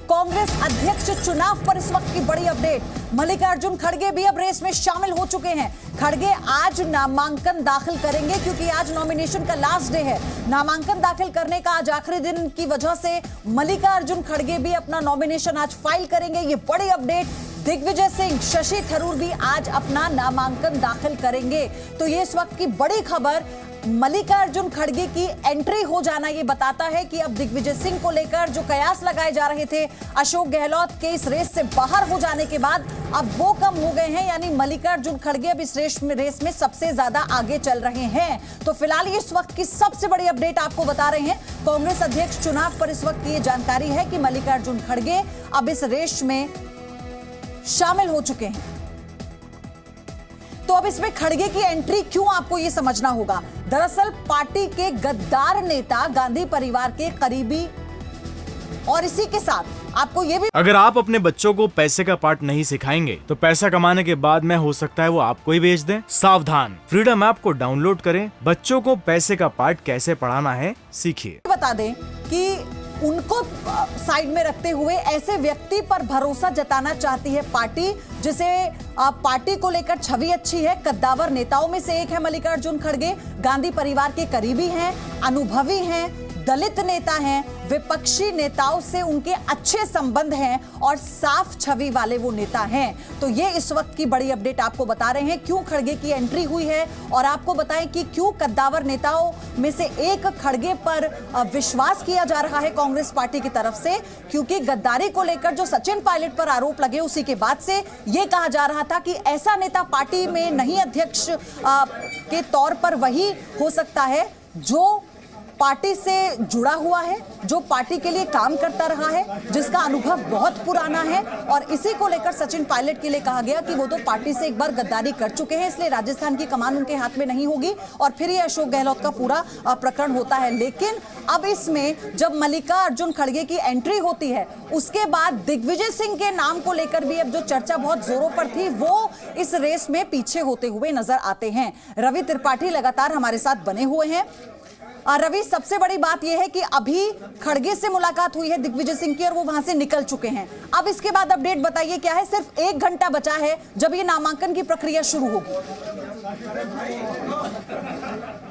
कांग्रेस अध्यक्ष चुनाव पर इस वक्त की बड़ी अपडेट। मल्लिकार्जुन खड़गे भी अब रेस में शामिल हो चुके हैं। खड़गे आज नामांकन दाखिल करेंगे क्योंकि आज नॉमिनेशन का लास्ट डे है। नामांकन दाखिल करने का आज आखिरी दिन की वजह से मल्लिकार्जुन खड़गे भी अपना नॉमिनेशन आज फाइल करेंगे। ये बड़ी अपडेट। दिग्विजय सिंह, शशि थरूर भी आज अपना नामांकन दाखिल करेंगे। तो ये इस वक्त की बड़ी खबर। मल्लिकार्जुन खड़गे की एंट्री हो जाना ये बताता है कि अब दिग्विजय सिंह को लेकर जो कयास लगाए जा रहे थे अशोक गहलोत के इस रेस से बाहर हो जाने के बाद अब वो कम हो गए हैं, यानी मल्लिकार्जुन खड़गे अब इस रेस में सबसे ज्यादा आगे चल रहे हैं। तो फिलहाल इस वक्त की सबसे बड़ी अपडेट आपको बता रहे हैं। कांग्रेस अध्यक्ष चुनाव पर इस वक्त की ये जानकारी है कि मल्लिकार्जुन खड़गे अब इस रेस में शामिल हो चुके हैं। तो अब इसमें खड़गे की एंट्री क्यों, आपको यह समझना होगा। दरअसल पार्टी के गद्दार नेता, गांधी परिवार के करीबी, और इसी के साथ आपको ये भी, अगर आप अपने बच्चों को पैसे का पाठ नहीं सिखाएंगे तो पैसा कमाने के बाद में हो सकता है वो आपको ही बेच दें। सावधान, फ्रीडम ऐप को डाउनलोड करें, बच्चों को पैसे का पाठ कैसे पढ़ाना है सीखिए। बता दें कि उनको साइड में रखते हुए ऐसे व्यक्ति पर भरोसा जताना चाहती है पार्टी जिसे पार्टी को लेकर छवि अच्छी है। कद्दावर नेताओं में से एक है मल्लिकार्जुन खड़गे। गांधी परिवार के करीबी हैं, अनुभवी हैं, दलित नेता हैं, विपक्षी नेताओं से उनके अच्छे संबंध हैं और साफ छवि वाले वो नेता हैं। तो ये इस वक्त की बड़ी अपडेट आपको बता रहे हैं क्यों खड़गे की एंट्री हुई है, और आपको बताएं कि क्यों कद्दावर नेताओं में से एक खड़गे पर विश्वास किया जा रहा है कांग्रेस पार्टी की तरफ से। क्योंकि गद्दारी को लेकर जो सचिन पायलट पर आरोप लगे उसी के बाद से यह कहा जा रहा था कि ऐसा नेता पार्टी में नहीं, अध्यक्ष के तौर पर वही हो सकता है जो पार्टी से जुड़ा हुआ है, जो पार्टी के लिए काम करता रहा है, जिसका अनुभव बहुत पुराना है। और इसी को लेकर सचिन पायलट के लिए कहा गया कि वो तो पार्टी से एक बार गद्दारी कर चुके हैं, इसलिए राजस्थान की कमान उनके हाथ में नहीं होगी और फिर ये अशोक गहलोत का पूरा प्रकरण होता है। लेकिन अब इसमें जब मल्लिकार्जुन खड़गे की एंट्री होती है उसके बाद दिग्विजय सिंह के नाम को लेकर भी अब जो चर्चा बहुत जोरों पर थी वो इस रेस में पीछे होते हुए नजर आते हैं। रवि त्रिपाठी लगातार हमारे साथ बने हुए हैं। रवि, सबसे बड़ी बात यह है कि अभी खड़गे से मुलाकात हुई है दिग्विजय सिंह की और वो वहां से निकल चुके हैं। अब इसके बाद अपडेट बताइए क्या है। सिर्फ 1 घंटा बचा है जब ये नामांकन की प्रक्रिया शुरू होगी।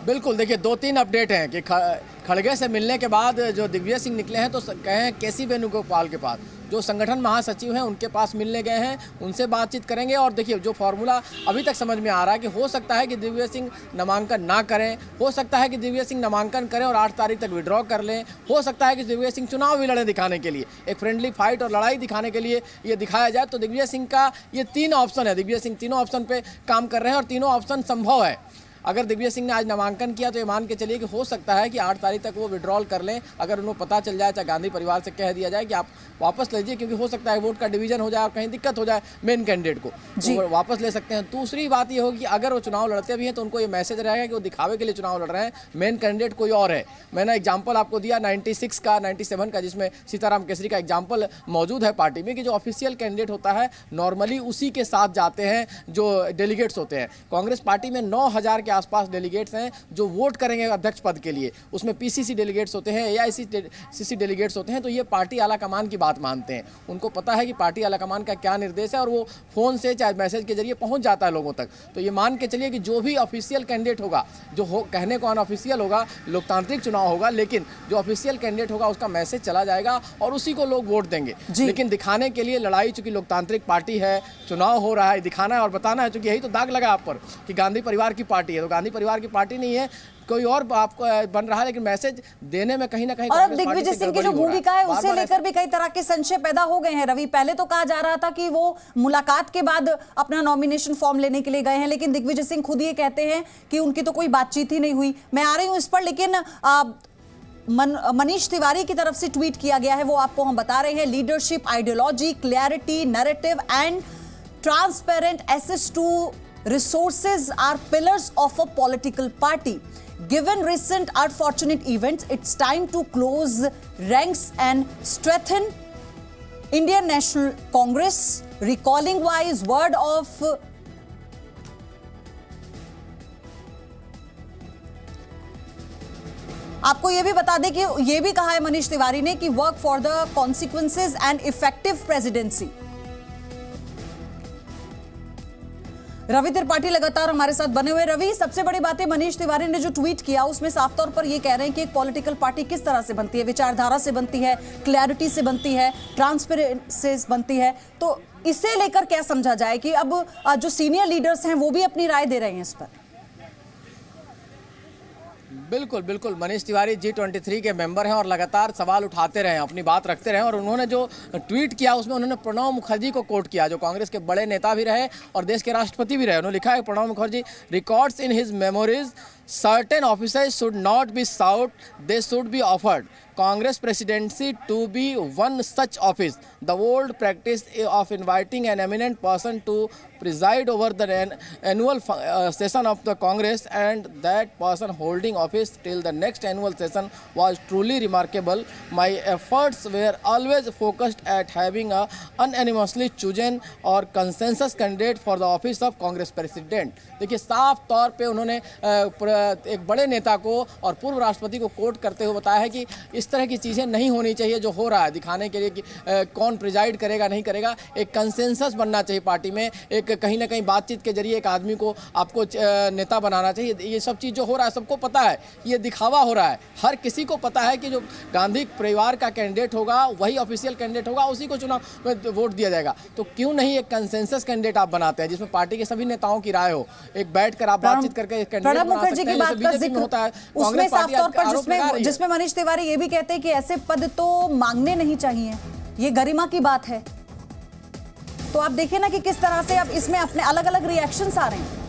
बिल्कुल, देखिए 2-3 अपडेट हैं कि खड़गे से मिलने के बाद जो दिग्विजय सिंह निकले हैं तो कहे हैं केसी वेणुगोपाल के पास, जो संगठन महासचिव हैं उनके पास मिलने गए हैं, उनसे बातचीत करेंगे। और देखिए जो फॉर्मूला अभी तक समझ में आ रहा है कि हो सकता है कि दिग्विजय सिंह नामांकन ना करें, हो सकता है कि दिग्विजय सिंह नामांकन करें और 8 तारीख तक विड्रॉ कर लें, हो सकता है कि दिग्विजय सिंह चुनाव भी लड़े दिखाने के लिए, एक फ्रेंडली फाइट और लड़ाई दिखाने के लिए ये दिखाया जाए। तो दिग्विजय सिंह का ये 3 ऑप्शन है। दिग्विजय सिंह तीनों ऑप्शन पर काम कर रहे हैं और तीनों ऑप्शन संभव है। अगर दिग्विजय सिंह ने आज नामांकन किया तो ये मान के चलिए कि हो सकता है कि 8 तारीख तक वो विड्रॉल कर लें। अगर उन्हें पता चल जाए, चाहे गांधी परिवार से कह दिया जाए कि आप वापस लीजिए, क्योंकि हो सकता है वोट का डिवीजन हो जाए और कहीं दिक्कत हो जाए मेन कैंडिडेट को, तो वो वापस ले सकते हैं। दूसरी बात ये होगी कि अगर वो चुनाव लड़ते भी हैं तो उनको ये मैसेज रहेगा कि वो दिखावे के लिए चुनाव लड़ रहे हैं, मेन कैंडिडेट कोई और है। मैंने एग्जाम्पल आपको दिया 96 का, 97 का, जिसमें सीताराम केसरी का एग्जाम्पल मौजूद है पार्टी में, कि जो ऑफिशियल कैंडिडेट होता है नॉर्मली उसी के साथ जाते हैं जो डेलीगेट्स होते हैं। कांग्रेस पार्टी में 9000 के आसपास डेलीगेट्स हैं जो वोट करेंगे अध्यक्ष पद के लिए। उसमें पीसीसी डेलीगेट्स होते हैं, एआईसीसी डेलीगेट्स होते हैं। तो ये पार्टी आला कमान की बात मानते हैं, उनको पता है कि पार्टी आला कमान का क्या निर्देश है और वो फोन से चाहे मैसेज के जरिए पहुंच जाता है लोगों तक। तो ये मान के चलिए कि जो भी ऑफिशियल कैंडिडेट होगा, जो कहने को अनऑफिशियल होगा, लोकतांत्रिक चुनाव होगा, लेकिन जो ऑफिशियल कैंडिडेट होगा उसका मैसेज चला जाएगा और उसी को लोग वोट देंगे। लेकिन दिखाने के लिए लड़ाई, चूंकि लोकतांत्रिक पार्टी है, चुनाव हो रहा है, दिखाना है और बताना है। चूंकि यही तो दाग लगा आप पर कि गांधी परिवार की पार्टी है, तो गांधी परिवार की पार्टी नहीं है, कोई और आपको बन रहा है, लेकिन मैसेज देने में कहीं ना कहीं। और अब दिग्विजय सिंह की जो भूमिका है उसे लेकर भी कई तरह के संशय पैदा हो गए हैं। रवि, पहले तो कहा जा रहा था कि वो मुलाकात के बाद अपना नॉमिनेशन फॉर्म लेने के लिए गए हैं, लेकिन दिग्विजय सिंह खुद ये कहते हैं कि उनकी तो कोई बातचीत ही नहीं हुई। मैं आ रही हूं इस पर, लेकिन मनीष तिवारी की तरफ से ट्वीट किया गया है, वो आपको हम बता रहे हैं। Leadership, ideology, clarity, narrative and transparent access to resources are pillars of a political party. Given recent unfortunate events, it's time to close ranks and strengthen Indian National Congress. Recalling wise word of आपको ये भी बता दें कि ये भी कहा है मनीष तिवारी ने कि work for the consequences and effective presidency. Ravi Tripathi लगातार हमारे साथ बने हुए। रवि, सबसे बड़ी बात है मनीष तिवारी ने जो ट्वीट किया उसमें साफ तौर पर ये कह रहे हैं कि एक पॉलिटिकल पार्टी किस तरह से बनती है, विचारधारा से बनती है, क्लैरिटी से बनती है, ट्रांसपेरेंसी से बनती है। तो इसे लेकर क्या समझा जाए कि अब जो सीनियर लीडर्स हैं वो भी अपनी राय दे रहे हैं इस पर? बिल्कुल बिल्कुल, मनीष तिवारी G23 के मेंबर हैं और लगातार सवाल उठाते रहे, अपनी बात रखते रहे। और उन्होंने जो ट्वीट किया उसमें उन्होंने प्रणब मुखर्जी को कोट किया, जो कांग्रेस के बड़े नेता भी रहे और देश के राष्ट्रपति भी रहे। उन्होंने लिखा है Pranab Mukherjee records in his memories certain officers should not be sought, they should be offered. Congress presidency to be one such office. The old practice of inviting an eminent person to preside over the annual session of the Congress and that person holding office till the next annual session was truly remarkable. My efforts were always focused at having a unanimously chosen or consensus candidate for the office of Congress president. देखिए साफ तौर पे उन्होंने एक बड़े नेता को और पूर्व राष्ट्रपति को कोट करते हुए बताया है कि इस तरह की चीज़ें नहीं होनी चाहिए जो हो रहा है, दिखाने के लिए कि कौन प्रिजाइड करेगा नहीं करेगा। एक कंसेंसस बनना चाहिए पार्टी में, एक कहीं ना कहीं बातचीत के जरिए एक आदमी को आपको नेता बनाना चाहिए। ये सब चीज़ जो हो रहा है सबको पता है, ये दिखावा हो रहा है। हर किसी को पता है कि जो गांधी परिवार का कैंडिडेट होगा वही ऑफिशियल कैंडिडेट होगा, उसी को चुनाव में वोट दिया जाएगा। तो क्यों नहीं एक कंसेंसस कैंडिडेट आप बनाते हैं जिसमें पार्टी के सभी नेताओं की राय हो, एक बैठकर आप बातचीत करके प्रणब मुखर्जी की बात का जिक्र होता है उसमें साफ तौर पर जिसमें मनीष तिवारी ये भी कहते हैं कि ऐसे पद तो मांगने नहीं चाहिए, ये गरिमा की बात है। तो आप देखिए ना कि किस तरह से अब इसमें अपने अलग अलग रिएक्शंस आ रहे हैं।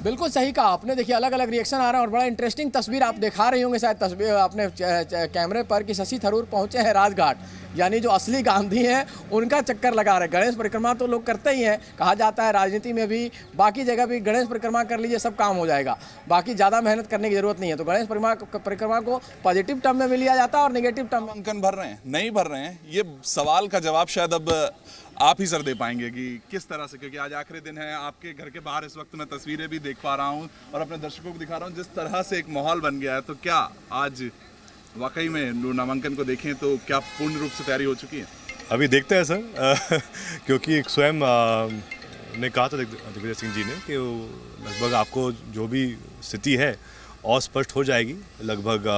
बिल्कुल सही कहा आपने, देखिए अलग अलग रिएक्शन आ रहे हैं और बड़ा इंटरेस्टिंग तस्वीर आप दिखा रही होंगे शायद तस्वीर अपने कैमरे पर कि शशि थरूर पहुंचे हैं राजघाट, यानी जो असली गांधी हैं उनका चक्कर लगा रहे। गणेश परिक्रमा तो लोग करते ही हैं, कहा जाता है राजनीति में भी बाकी जगह भी गणेश परिक्रमा कर लीजिए सब काम हो जाएगा, बाकी ज़्यादा मेहनत करने की जरूरत नहीं है। तो गणेश परिक्रमा को पॉजिटिव टर्म में भी लिया जाता है और नेगेटिव टर्म में। नामांकन भर रहे हैं नहीं भर रहे हैं, ये सवाल का जवाब शायद अब आप ही सर दे पाएंगे कि किस तरह से, क्योंकि आज आखिरी दिन है। आपके घर के बाहर इस वक्त मैं तस्वीरें भी देख पा रहा हूँ और अपने दर्शकों को दिखा रहा हूँ जिस तरह से एक माहौल बन गया है। तो क्या आज वाकई में नामांकन को देखें तो क्या पूर्ण रूप से तैयारी हो चुकी है? अभी देखते हैं सर क्योंकि एक स्वयं ने कहा था दिग्विजय सिंह जी ने कि लगभग आपको जो भी स्थिति है और स्पष्ट हो जाएगी लगभग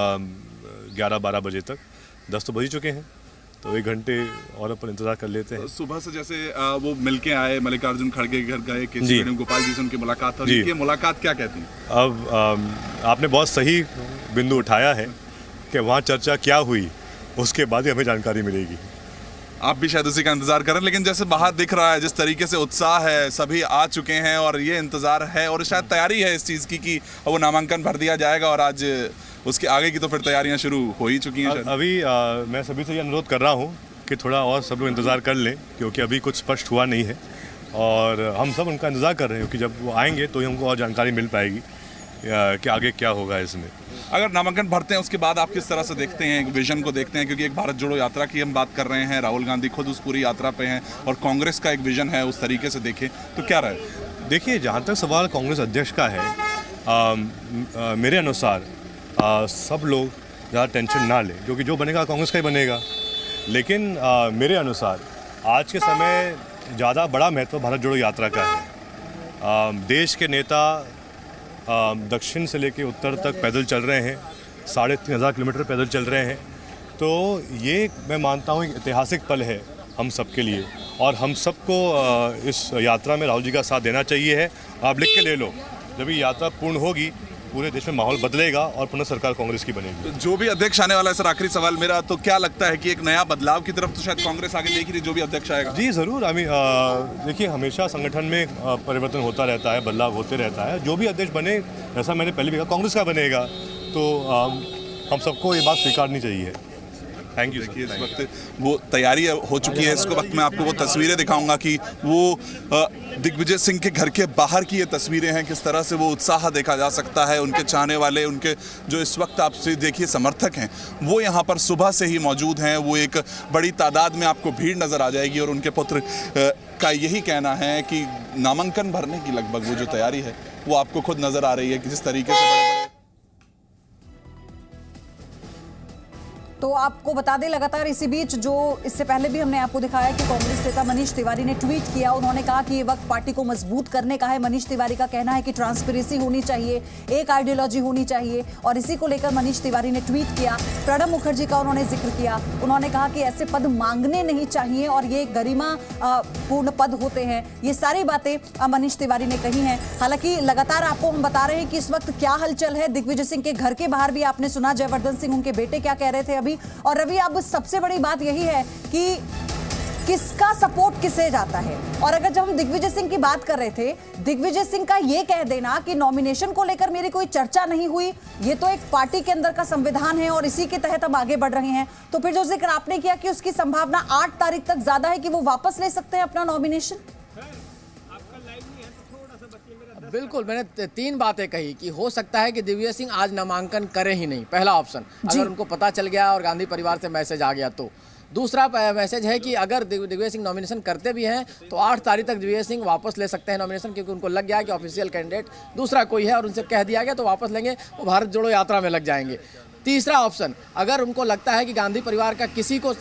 11-12 बजे तक। 10 तो बज ही चुके हैं, तो 1 घंटे और अपन इंतजार कर लेते हैं। सुबह से जैसे वो मिलके आए, मल्लिकार्जुन खड़गे के घर गए, केसी वेणुगोपाल जी से उनकी मुलाकात हुई, ये मुलाकात क्या कहती है? अब आपने बहुत सही बिंदु उठाया है कि वहाँ चर्चा क्या हुई उसके बाद ही हमें जानकारी मिलेगी। आप भी शायद उसी का इंतजार करें, लेकिन जैसे बाहर दिख रहा है जिस तरीके से उत्साह है, सभी आ चुके हैं और ये इंतजार है और शायद तैयारी है इस चीज़ की कि वो नामांकन भर दिया जाएगा और आज उसके आगे की तो फिर तैयारियां शुरू हो ही चुकी हैं। अभी मैं सभी से ये अनुरोध कर रहा हूँ कि थोड़ा और सब लोग इंतज़ार कर लें, क्योंकि अभी कुछ स्पष्ट हुआ नहीं है और हम सब उनका इंतज़ार कर रहे हैं, क्योंकि जब वो आएंगे तो ही हमको और जानकारी मिल पाएगी कि आगे क्या होगा इसमें। अगर नामांकन भरते हैं उसके बाद आप किस तरह से देखते हैं, एक विजन को देखते हैं, क्योंकि एक भारत जोड़ो यात्रा की हम बात कर रहे हैं, राहुल गांधी खुद उस पूरी यात्रा पे हैं और कांग्रेस का एक विजन है, उस तरीके से देखें तो क्या रहे? देखिए, जहाँ तक सवाल कांग्रेस अध्यक्ष का है, मेरे अनुसार सब लोग ज़्यादा टेंशन ना लें, क्योंकि जो बनेगा कांग्रेस का ही बनेगा। लेकिन मेरे अनुसार आज के समय ज़्यादा बड़ा महत्व भारत जोड़ो यात्रा का है। देश के नेता दक्षिण से लेकर उत्तर तक पैदल चल रहे हैं, 3500 किलोमीटर पैदल चल रहे हैं। तो ये मैं मानता हूँ एक ऐतिहासिक पल है हम सब के लिए और हम सबको इस यात्रा में राहुल जी का साथ देना चाहिए है। आप लिख के ले लो, जब ये यात्रा पूर्ण होगी पूरे देश में माहौल बदलेगा और पुनः सरकार कांग्रेस की बनेगी। तो जो भी अध्यक्ष आने वाला है, सर आखिरी सवाल मेरा, तो क्या लगता है कि एक नया बदलाव की तरफ तो शायद कांग्रेस आगे देख रही है जो भी अध्यक्ष आएगा? जी ज़रूर। देखिए, हमेशा संगठन में परिवर्तन होता रहता है, बदलाव होते रहता है। जो भी अध्यक्ष बने, ऐसा मैंने पहले भी कहा, कांग्रेस का बनेगा, तो हम सबको ये बात स्वीकारनी चाहिए। Thank you. देखिए, इस वक्त वो तैयारी हो चुकी है। इसको वक्त मैं आपको वो तस्वीरें दिखाऊंगा कि वो दिग्विजय सिंह के घर के बाहर की ये तस्वीरें हैं, किस तरह से वो उत्साह देखा जा सकता है। उनके चाहने वाले, उनके जो इस वक्त आपसे देखिए समर्थक हैं, वो यहाँ पर सुबह से ही मौजूद हैं। वो एक बड़ी तादाद में आपको भीड़ नज़र आ जाएगी और उनके पुत्र का यही कहना है कि नामांकन भरने की लगभग वो जो तैयारी है वो आपको खुद नजर आ रही है कि जिस तरीके से बड़े-बड़े तो आपको बता दें लगातार इसी बीच जो इससे पहले भी हमने आपको दिखाया कि कांग्रेस नेता मनीष तिवारी ने ट्वीट किया। उन्होंने कहा कि ये वक्त पार्टी को मजबूत करने का है। मनीष तिवारी का कहना है कि ट्रांसपेरेंसी होनी चाहिए, एक आइडियोलॉजी होनी चाहिए और इसी को लेकर मनीष तिवारी ने ट्वीट किया। प्रणब मुखर्जी का उन्होंने जिक्र किया। उन्होंने कहा कि ऐसे पद मांगने नहीं चाहिए और ये गरिमा पूर्ण पद होते हैं। ये सारी बातें मनीष तिवारी ने कही हैं। हालांकि लगातार आपको हम बता रहे हैं कि इस वक्त क्या हलचल है। दिग्विजय सिंह के घर के बाहर भी आपने सुना जयवर्धन सिंह उनके बेटे क्या कह रहे थे अभी। और रवि, अब सबसे बड़ी बात यही है कि किसका सपोर्ट किसे जाता है। और अगर जब हम दिग्विजय सिंह की बात कर रहे थे, दिग्विजय सिंह का ये कह देना कि नॉमिनेशन को लेकर मेरी कोई चर्चा नहीं हुई, ये तो एक पार्टी के अंदर का संविधान है और इसी के तहत हम आगे बढ़ रहे हैं। तो फिर जो जिक्र आपने किया कि उसकी संभावना 8 तारीख तक ज्यादा है कि वो वापस ले सकते हैं अपना नॉमिनेशन। बिल्कुल, मैंने 3 बातें कही कि हो सकता है कि दिग्विजय सिंह आज नामांकन करें ही नहीं, पहला ऑप्शन। अगर उनको पता चल गया और गांधी परिवार से मैसेज आ गया तो। दूसरा मैसेज है कि अगर दिग्विजय सिंह नॉमिनेशन करते भी हैं तो 8 तारीख तक दिग्विजय सिंह वापस ले सकते हैं नॉमिनेशन, क्योंकि उनको लग गया कि ऑफिशियल कैंडिडेट दूसरा कोई है और उनसे कह दिया गया तो वापस लेंगे, वो भारत जोड़ो यात्रा में लग जाएंगे। तीसरा ऑप्शन, अगर उनको लगता है कि गांधी परिवार का किसी को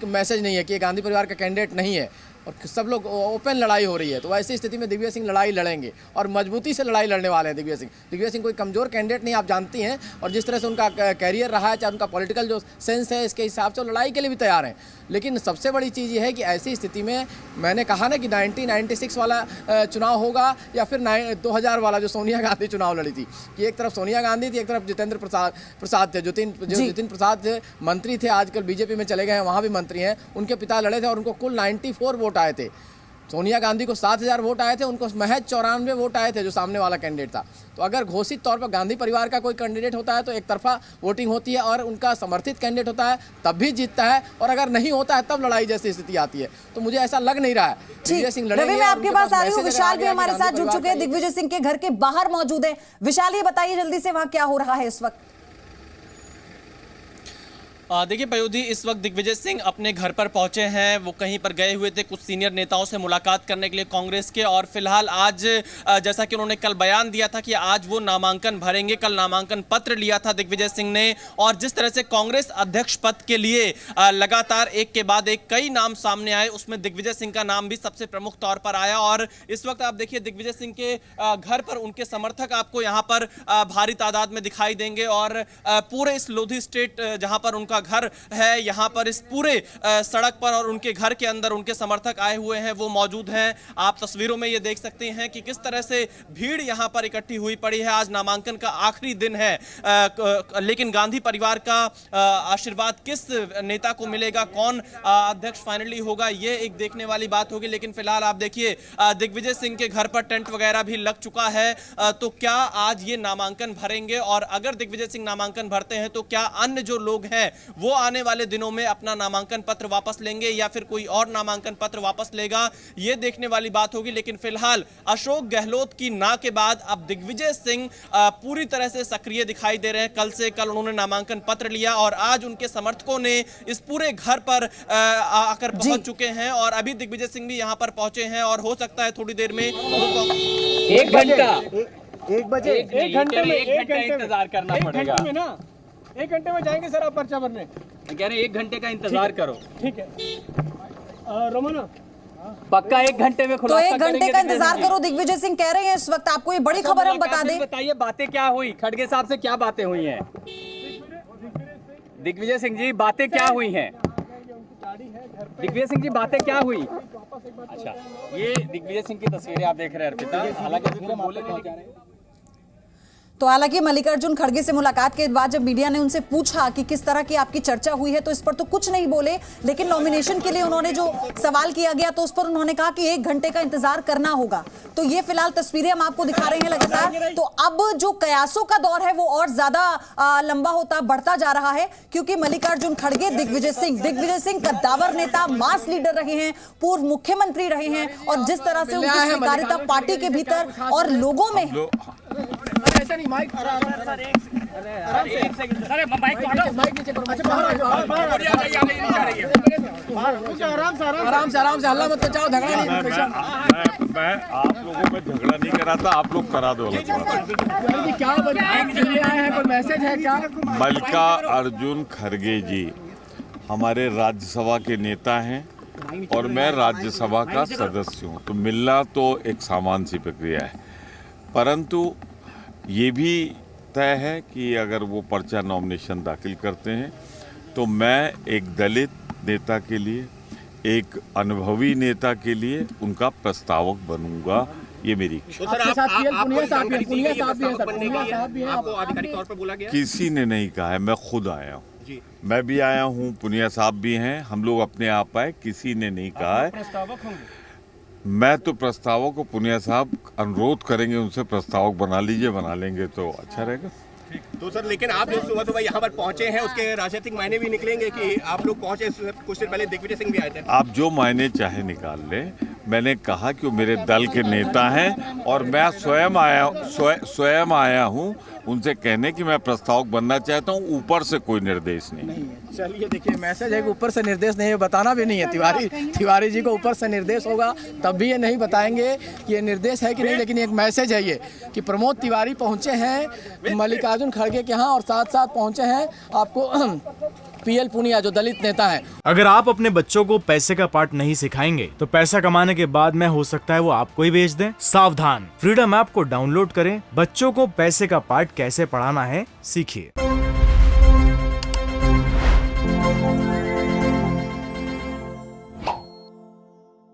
मैसेज नहीं है कि गांधी परिवार का कैंडिडेट नहीं है और सब लोग ओपन लड़ाई हो रही है, तो ऐसी स्थिति में दिग्विजय सिंह लड़ाई लड़ेंगे और मजबूती से लड़ाई लड़ने वाले हैं दिग्विजय सिंह। दिग्विजय सिंह कोई कमज़ोर कैंडिडेट नहीं, आप जानती हैं, और जिस तरह से उनका कैरियर रहा है, चाहे उनका पॉलिटिकल जो सेंस है, इसके हिसाब से लड़ाई के लिए भी तैयार हैं। लेकिन सबसे बड़ी चीज़ ये है कि ऐसी स्थिति में मैंने कहा ना कि 1996 वाला चुनाव होगा या फिर 2000 वाला जो सोनिया गांधी चुनाव लड़ी थी, कि एक तरफ सोनिया गांधी थी, एक तरफ जितेंद्र प्रसाद थे। जितेंद्र प्रसाद मंत्री थे, आजकल बीजेपी में चले गए हैं, वहाँ भी मंत्री हैं। उनके पिता लड़े थे और उनको कुल 94 वोट आए थे। सोनिया गांधी को 7000 वोट आए थे, उनको महज 94 वोट आए थे जो सामने वाला कैंडिडेट था। तो अगर घोषित तौर पर गांधी परिवार का कोई कैंडिडेट होता है तो एक तरफा वोटिंग होती है और उनका समर्थित कैंडिडेट होता है तब भी जीतता है, और अगर नहीं होता है तब लड़ाई जैसी स्थिति आती है। तो मुझे ऐसा लग नहीं रहा है दिग्विजय सिंह लड़ेंगे। मैं आपके पास आ रही हूँ, विशाल भी हमारे साथ जुड़ चुके हैं, दिग्विजय सिंह के घर के बाहर मौजूद है। विशाल, ये बताइए जल्दी से वहाँ क्या हो रहा है इस वक्त। देखिए पयोधी, इस वक्त दिग्विजय सिंह अपने घर पर पहुंचे हैं। वो कहीं पर गए हुए थे कुछ सीनियर नेताओं से मुलाकात करने के लिए कांग्रेस के, और फिलहाल आज जैसा कि उन्होंने कल बयान दिया था कि आज वो नामांकन भरेंगे। कल नामांकन पत्र लिया था दिग्विजय सिंह ने, और जिस तरह से कांग्रेस अध्यक्ष पद के लिए लगातार एक के बाद एक कई नाम सामने आए, उसमें दिग्विजय सिंह का नाम भी सबसे प्रमुख तौर पर आया। और इस वक्त आप देखिए दिग्विजय सिंह के घर पर उनके समर्थक आपको यहाँ पर भारी तादाद में दिखाई देंगे, और पूरे इस लोधी स्टेट जहाँ पर उनका घर है, यहां पर इस पूरे सड़क पर और उनके घर के अंदर उनके समर्थक आए हुए हैं, वो मौजूद हैं। आप तस्वीरों में ये देख सकते हैं कि किस तरह से भीड़ यहां पर इकट्ठी हुई पड़ी है। आज नामांकन का आखिरी दिन है, लेकिन गांधी परिवार का आशीर्वाद किस नेता को मिलेगा, कौन अध्यक्ष फाइनली होगा, ये एक देखने वाली बात होगी। लेकिन फिलहाल आप देखिए दिग्विजय सिंह के घर पर टेंट वगैरह भी लग चुका है। तो क्या आज ये नामांकन भरेंगे, और अगर दिग्विजय सिंह नामांकन भरते हैं तो क्या अन्य जो लोग हैं वो आने वाले दिनों में अपना नामांकन पत्र वापस लेंगे या फिर कोई और नामांकन पत्र वापस लेगा, ये देखने वाली बात होगी। लेकिन फिलहाल अशोक गहलोत की ना के बाद अब दिग्विजय सिंह पूरी तरह से सक्रिय दिखाई दे रहे हैं। कल उन्होंने नामांकन पत्र लिया और आज उनके समर्थकों ने इस पूरे घर पर आकर पहुंच चुके हैं, और अभी दिग्विजय सिंह भी यहां पर पहुंचे हैं, और हो सकता है थोड़ी देर में एक घंटे इंतजार करना पड़ेगा। एक घंटे में जाएंगे सर आप पर्चा भरने। कह रहे 1 घंटे का इंतजार करो। ठीक है रोमाना, पक्का 1 घंटे में खुलासा तो 1 घंटे का इंतजार करो, दिग्विजय सिंह कह रहे हैं इस वक्त। आपको ये बड़ी खबर हम बता दें। बताइए बातें क्या हुई, खड़गे साहब से क्या बातें हुई हैं? दिग्विजय सिंह जी बातें क्या हुई हैं? दिग्विजय सिंह जी बातें क्या हुई? अच्छा, ये दिग्विजय सिंह की तस्वीरें आप देख रहे हैं अर्पिता। हालांकि तो हालांकि मल्लिकार्जुन खड़गे से मुलाकात के बाद जब मीडिया ने उनसे पूछा कि किस तरह की आपकी चर्चा हुई है, तो इस पर तो कुछ नहीं बोले। लेकिन नॉमिनेशन के लिए उन्होंने जो सवाल किया गया तो उस पर उन्होंने कहा कि 1 घंटे का इंतजार करना होगा। तो ये फिलहाल तस्वीरें हम आपको दिखा रहे हैं लगातार। तो अब जो कयासों का दौर है वो और ज्यादा लंबा होता बढ़ता जा रहा है, क्योंकि मल्लिकार्जुन खड़गे दिग्विजय सिंह कद्दावर नेता, मास लीडर रहे हैं, पूर्व मुख्यमंत्री रहे हैं, और जिस तरह से उनकी स्वीकार्यता पार्टी के भीतर और लोगों में ऐसा नहीं, माइक आराम से हल्ला मत मचाओ, झगड़ा नहीं। मैं आप लोगों में झगड़ा नहीं करा था, आप लोग करा दो। जी क्या बताएं, आए हैं, कोई मैसेज है क्या? मल्लिकार्जुन खड़गे जी हमारे राज्यसभा के नेता हैं और मैं राज्यसभा का सदस्य हूं, तो मिलना तो एक सामान्य सी प्रक्रिया है, परंतु ये भी तय है कि अगर वो पर्चा नॉमिनेशन दाखिल करते हैं तो मैं एक दलित नेता के लिए, एक अनुभवी नेता के लिए उनका प्रस्तावक बनूंगा, ये मेरी इच्छा। किसी ने नहीं कहा है, मैं खुद आया हूँ, मैं भी आया हूँ, पुनिया साहब भी हैं, हम लोग अपने आप आए, किसी ने नहीं कहा है। मैं तो प्रस्तावक को पुनिया साहब अनुरोध करेंगे उनसे, प्रस्तावक बना लीजिए, बना लेंगे तो अच्छा रहेगा। तो सर लेकिन आप जो सुबह सुबह यहाँ पर पहुंचे हैं उसके राजनीतिक मायने भी निकलेंगे कि आप लोग पहुंचे, कुछ देर पहले दिग्विजय सिंह भी आए थे। आप जो मायने चाहे निकाल लें, मैंने कहा कि वो मेरे दल के नेता हैं और मैं स्वयं आया हूँ उनसे कहने कि मैं प्रस्तावक बनना चाहता हूँ, ऊपर से कोई निर्देश नहीं। चलिए देखिए, मैसेज है कि ऊपर से निर्देश नहीं है, बताना भी नहीं है। तिवारी जी को ऊपर से निर्देश होगा तब भी ये नहीं बताएंगे कि ये निर्देश है कि नहीं, लेकिन एक मैसेज है ये कि प्रमोद तिवारी पहुंचे हैं मल्लिकार्जुन खड़गे के यहाँ और साथ साथ पहुंचे हैं आपको पीएल पुनिया जो दलित नेता हैं। अगर आप अपने बच्चों को पैसे का पाठ नहीं सिखाएंगे तो पैसा कमाने के बाद में हो सकता है वो आपको ही बेच दें। सावधान, फ्रीडम ऐप को डाउनलोड करें, बच्चों को पैसे का पाठ कैसे पढ़ाना है सीखिए।